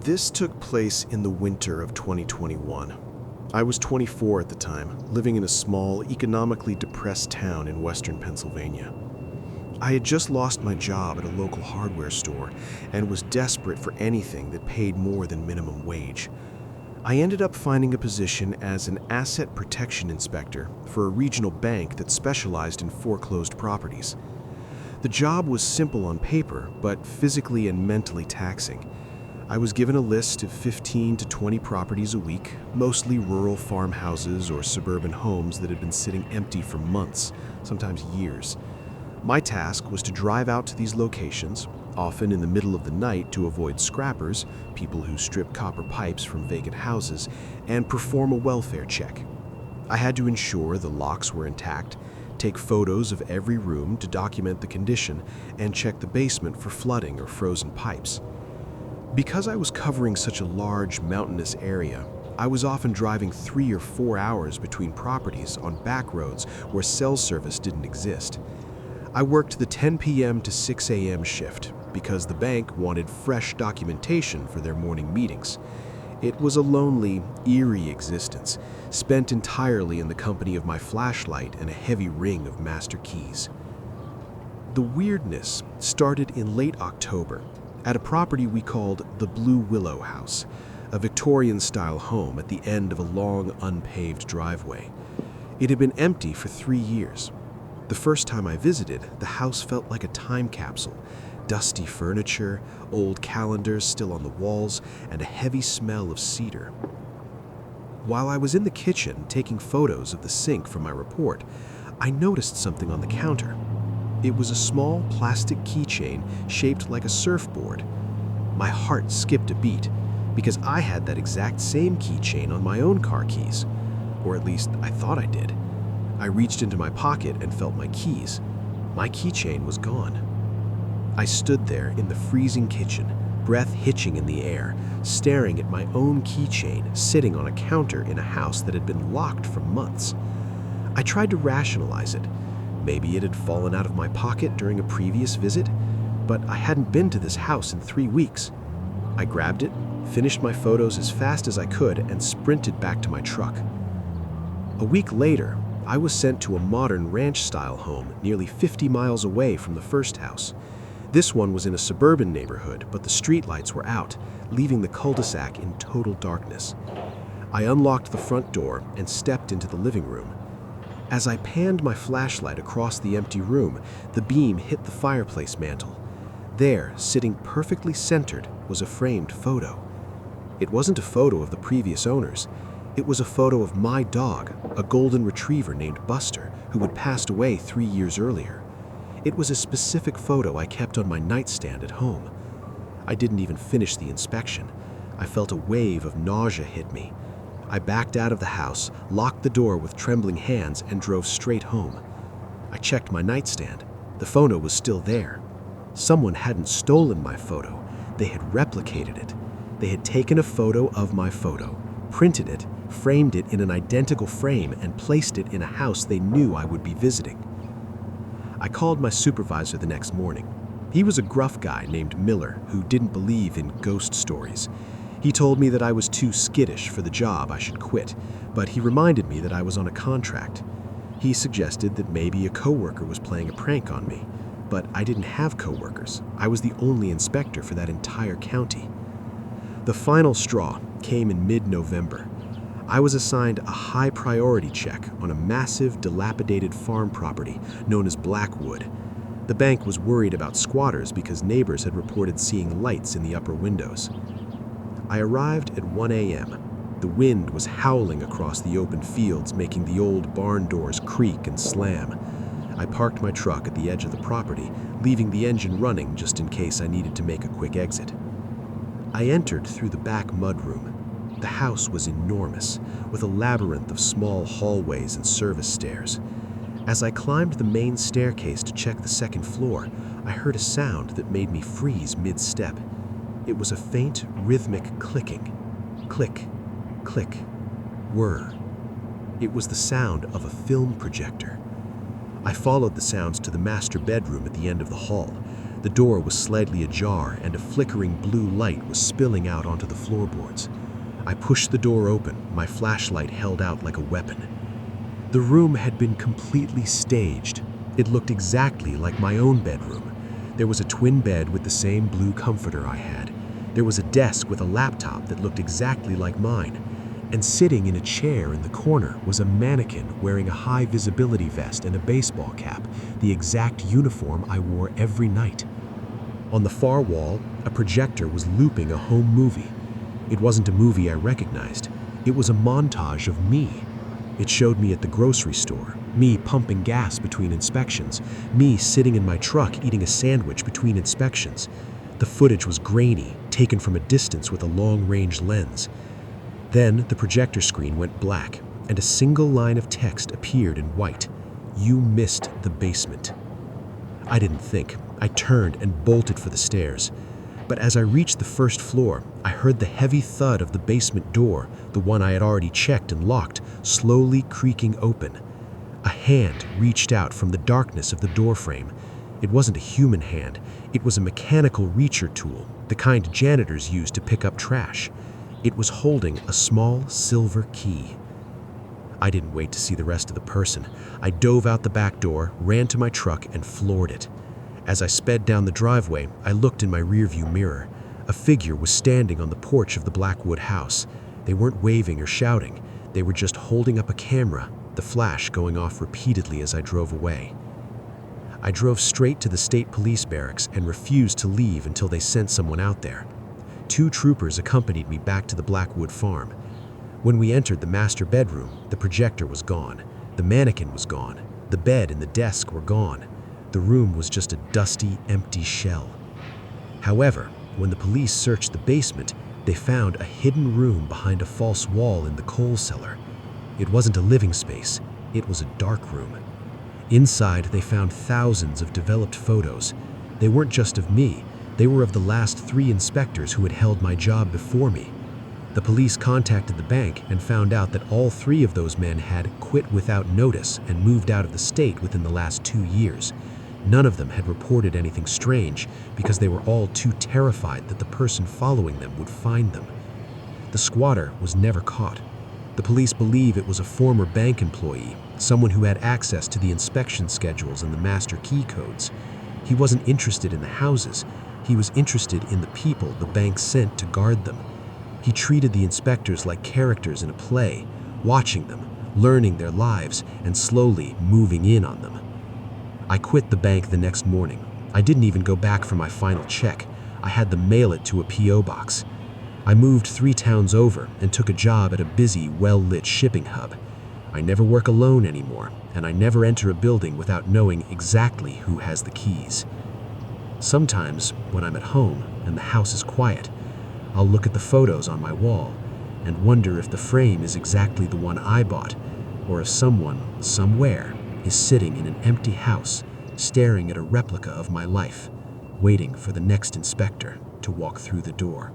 This took place in the winter of 2021. I was 24 at the time, living in a small, economically depressed town in western Pennsylvania. I had just lost my job at a local hardware store and was desperate for anything that paid more than minimum wage. I ended up finding a position as an asset protection inspector for a regional bank that specialized in foreclosed properties. The job was simple on paper, but physically and mentally taxing. I was given a list of 15 to 20 properties a week, mostly rural farmhouses or suburban homes that had been sitting empty for months, sometimes years. My task was to drive out to these locations, often in the middle of the night to avoid scrappers, people who strip copper pipes from vacant houses, and perform a welfare check. I had to ensure the locks were intact, take photos of every room to document the condition, and check the basement for flooding or frozen pipes. Because I was covering such a large, mountainous area, I was often driving 3 or 4 hours between properties on back roads where cell service didn't exist. I worked the 10 p.m. to 6 a.m. shift because the bank wanted fresh documentation for their morning meetings. It was a lonely, eerie existence, spent entirely in the company of my flashlight and a heavy ring of master keys. The weirdness started in late October at a property we called the Blue Willow House, a Victorian-style home at the end of a long, unpaved driveway. It had been empty for 3 years. The first time I visited, the house felt like a time capsule. Dusty furniture, old calendars still on the walls, and a heavy smell of cedar. While I was in the kitchen taking photos of the sink for my report, I noticed something on the counter. It was a small plastic keychain shaped like a surfboard. My heart skipped a beat because I had that exact same keychain on my own car keys, or at least I thought I did. I reached into my pocket and felt my keys. My keychain was gone. I stood there in the freezing kitchen, breath hitching in the air, staring at my own keychain sitting on a counter in a house that had been locked for months. I tried to rationalize it. Maybe it had fallen out of my pocket during a previous visit, but I hadn't been to this house in 3 weeks. I grabbed it, finished my photos as fast as I could, and sprinted back to my truck. A week later, I was sent to a modern ranch-style home nearly 50 miles away from the first house. This one was in a suburban neighborhood, but the streetlights were out, leaving the cul-de-sac in total darkness. I unlocked the front door and stepped into the living room. As I panned my flashlight across the empty room, the beam hit the fireplace mantel. There, sitting perfectly centered, was a framed photo. It wasn't a photo of the previous owners. It was a photo of my dog, a golden retriever named Buster, who had passed away 3 years earlier. It was a specific photo I kept on my nightstand at home. I didn't even finish the inspection. I felt a wave of nausea hit me. I backed out of the house, locked the door with trembling hands, and drove straight home. I checked my nightstand. The photo was still there. Someone hadn't stolen my photo. They had replicated it. They had taken a photo of my photo, printed it, framed it in an identical frame, and placed it in a house they knew I would be visiting. I called my supervisor the next morning. He was a gruff guy named Miller who didn't believe in ghost stories. He told me that I was too skittish for the job, I should quit, but he reminded me that I was on a contract. He suggested that maybe a coworker was playing a prank on me, but I didn't have coworkers. I was the only inspector for that entire county. The final straw came in mid-November. I was assigned a high priority check on a massive, dilapidated farm property known as Blackwood. The bank was worried about squatters because neighbors had reported seeing lights in the upper windows. I arrived at 1 a.m. The wind was howling across the open fields, making the old barn doors creak and slam. I parked my truck at the edge of the property, leaving the engine running just in case I needed to make a quick exit. I entered through the back mudroom. The house was enormous, with a labyrinth of small hallways and service stairs. As I climbed the main staircase to check the second floor, I heard a sound that made me freeze mid-step. It was a faint, rhythmic clicking. Click, click, whir. It was the sound of a film projector. I followed the sounds to the master bedroom at the end of the hall. The door was slightly ajar and a flickering blue light was spilling out onto the floorboards. I pushed the door open, my flashlight held out like a weapon. The room had been completely staged. It looked exactly like my own bedroom. There was a twin bed with the same blue comforter I had. There was a desk with a laptop that looked exactly like mine. And sitting in a chair in the corner was a mannequin wearing a high visibility vest and a baseball cap, the exact uniform I wore every night. On the far wall, a projector was looping a home movie. It wasn't a movie I recognized. It was a montage of me. It showed me at the grocery store, me pumping gas between inspections, me sitting in my truck eating a sandwich between inspections. The footage was grainy, taken from a distance with a long-range lens. Then the projector screen went black, and a single line of text appeared in white. "You missed the basement." I didn't think. I turned and bolted for the stairs. But as I reached the first floor, I heard the heavy thud of the basement door, the one I had already checked and locked, slowly creaking open. A hand reached out from the darkness of the doorframe. It wasn't a human hand. It was a mechanical reacher tool, the kind janitors use to pick up trash. It was holding a small silver key. I didn't wait to see the rest of the person. I dove out the back door, ran to my truck, and floored it. As I sped down the driveway, I looked in my rearview mirror. A figure was standing on the porch of the Blackwood house. They weren't waving or shouting. They were just holding up a camera, the flash going off repeatedly as I drove away. I drove straight to the state police barracks and refused to leave until they sent someone out there. 2 troopers accompanied me back to the Blackwood Farm. When we entered the master bedroom, the projector was gone. The mannequin was gone. The bed and the desk were gone. The room was just a dusty, empty shell. However, when the police searched the basement, they found a hidden room behind a false wall in the coal cellar. It wasn't a living space, it was a dark room. Inside, they found thousands of developed photos. They weren't just of me, they were of the last 3 inspectors who had held my job before me. The police contacted the bank and found out that all 3 of those men had quit without notice and moved out of the state within the last 2 years. None of them had reported anything strange because they were all too terrified that the person following them would find them. The squatter was never caught. The police believe it was a former bank employee, someone who had access to the inspection schedules and the master key codes. He wasn't interested in the houses. He was interested in the people the bank sent to guard them. He treated the inspectors like characters in a play, watching them, learning their lives, and slowly moving in on them. I quit the bank the next morning. I didn't even go back for my final check. I had them mail it to a P.O. box. I moved 3 towns over and took a job at a busy, well-lit shipping hub. I never work alone anymore, and I never enter a building without knowing exactly who has the keys. Sometimes, when I'm at home and the house is quiet, I'll look at the photos on my wall and wonder if the frame is exactly the one I bought, or if someone, somewhere, is sitting in an empty house, staring at a replica of my life, waiting for the next inspector to walk through the door.